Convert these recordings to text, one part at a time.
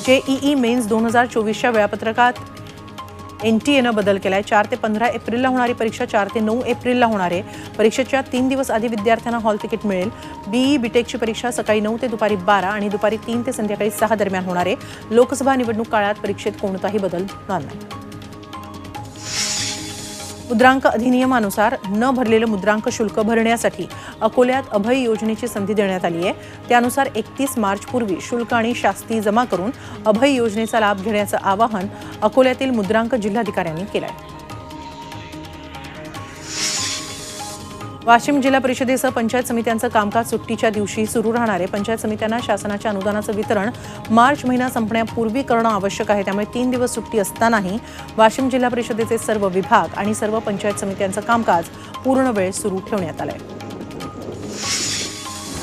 JEE men's 2024च्या वेळापत्रकात NTAनं बदल केलाय। 4 ते 15 एप्रिलला होणारी परीक्षा 4 ते 9 एप्रिलला होणार आहे। परीक्षेच्या 3 दिवस आधी विद्यार्थ्यांना हॉल तिकीट मिळेल। BE बीटेकची परीक्षा सकाळी 9 ते दुपारी 12 आणि दुपारी 3 ते संध्याकाळी 6 दरम्यान होणार आहे। लोकसभा निवडणूक काळात परीक्षेत कोणताही बदल होणार नाही। मुद्रांक अधिनियमानुसार न भरलेलं मुद्रांक शुल्क भरण्यासाठी अकोल्यात अभय योजनेची संधी देण्यात आली आहे। त्यानुसार 31 मार्चपूर्वी शुल्क आणि शास्ती जमा करून अभय योजनेचा लाभ घेण्याचं आवाहन अकोल्यातील मुद्रांक जिल्हाधिकाऱ्यांनी केलं आहे। वाशिम जिल्हा परिषदेसह पंचायत समित्यांचं कामकाज सुट्टीच्या दिवशी सुरू राहणार आहे। पंचायत समित्यांना शासनाच्या अनुदानाचं वितरण मार्च महिना संपण्यापूर्वी करणं आवश्यक आहे। त्यामुळे 3 दिवस सुट्टी असतानाही वाशिम जिल्हा परिषदेचे सर्व विभाग आणि सर्व पंचायत समित्यांचं कामकाज पूर्ण वेळ सुरू ठेवण्यात आलंय।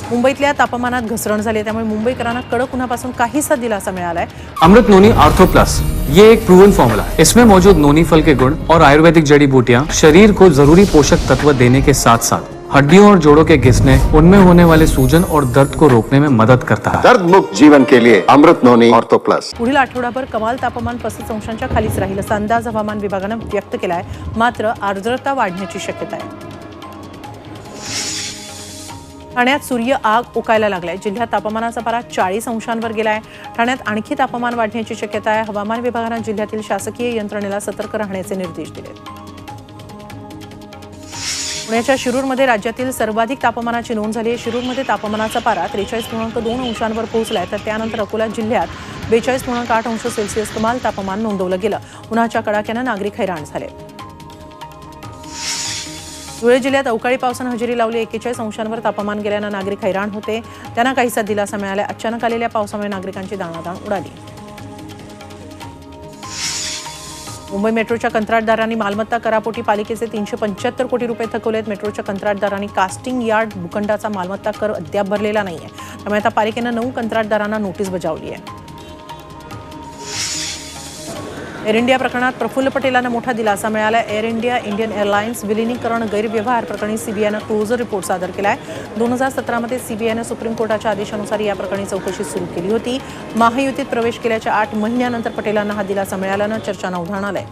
मुंबईतल्या तापमानात घसरण झाली आहे, त्यामुळे मुंबईकरांना कडक उन्हापासून काहीसा दिलासा मिळालाय। अमृत नोनी आर्थो प्लस ये एक प्रूवन फॉर्मूला है। इसमें मौजूद नोनी फल के गुण और आयुर्वेदिक जड़ी बूटियां शरीर को जरूरी पोषक तत्व देने के साथ साथ हड्डियों और जोड़ों के घिसने, उनमें होने वाले सूजन और दर्द को रोकने में मदद करता है। दर्द मुक्त जीवन के लिए अमृत नोनी आर्थो प्लस। पुढील आठवडाभर कमाल तापमान 35 अंशांच्या खालीच राहील असा अंदाज हवामान विभागानं व्यक्त केलाय। मात्र आर्द्रता वाढण्याची शक्यता आहे। ठाण्यात सूर्य आग ओकायला लागलाय। जिल्ह्यात तापमानाचा पारा 40 अंशांवर गेलाय। ठाण्यात आणखी तापमान वाढण्याची शक्यता आहे। हवामान विभागानं जिल्ह्यातील शासकीय यंत्रणेला सतर्क राहण्याचे निर्देश दिले। पुण्याच्या शिरूरमध्ये राज्यातील सर्वाधिक तापमानाची नोंद झाली आहे। शिरूरमध्ये तापमानाचा पारा 43.2 अंशांवर पोहोचलाय, तर त्यानंतर अकोला जिल्ह्यात 42.8 अंश सेल्सिअस कमाल तापमान नोंदवलं गेलं। उन्हाच्या कडाक्यानं नागरिक हैराण झाले। धुळे जिल्ह्यात अवकाळी पावसानं हजेरी लावली। 41 अंशांवर तापमान गेल्यानं नागरिक हैराण होते, त्यांना काहीसा दिलासा मिळाला। अचानक आलेल्या पावसामुळे नागरिकांची दाणादाण उडाली। मुंबई मेट्रोच्या कंत्राटदारांनी मालमत्ता करापोटी पालिकेचे 375 कोटी रुपये थकवलेत। मेट्रोच्या कंत्राटदारांनी कास्टिंग यार्ड भूखंडाचा मालमत्ता कर अद्याप भरलेला नाहीये, त्यामुळे आता पालिकेनं 9 कंत्राटदारांना नोटीस बजावली आहे। एअर इंडिया प्रकरणात प्रफुल्ल पटेलांना मोठा दिलासा मिळाला। एअर इंडिया इंडियन एअरलाइन्स विलिनीकरण गैरव्यवहार प्रकरणी सीबीआयनं क्लोजर रिपोर्ट सादर केलाय। 2017मध्ये सीबीआयनं सुप्रीम कोर्टाच्या आदेशानुसार या प्रकरणी चौकशी सुरू केली होती। महायुतीत प्रवेश केल्याच्या 8 महिन्यानंतर पटेलांना हा दिलासा मिळाल्यानं चर्चांना उधाण आलंय।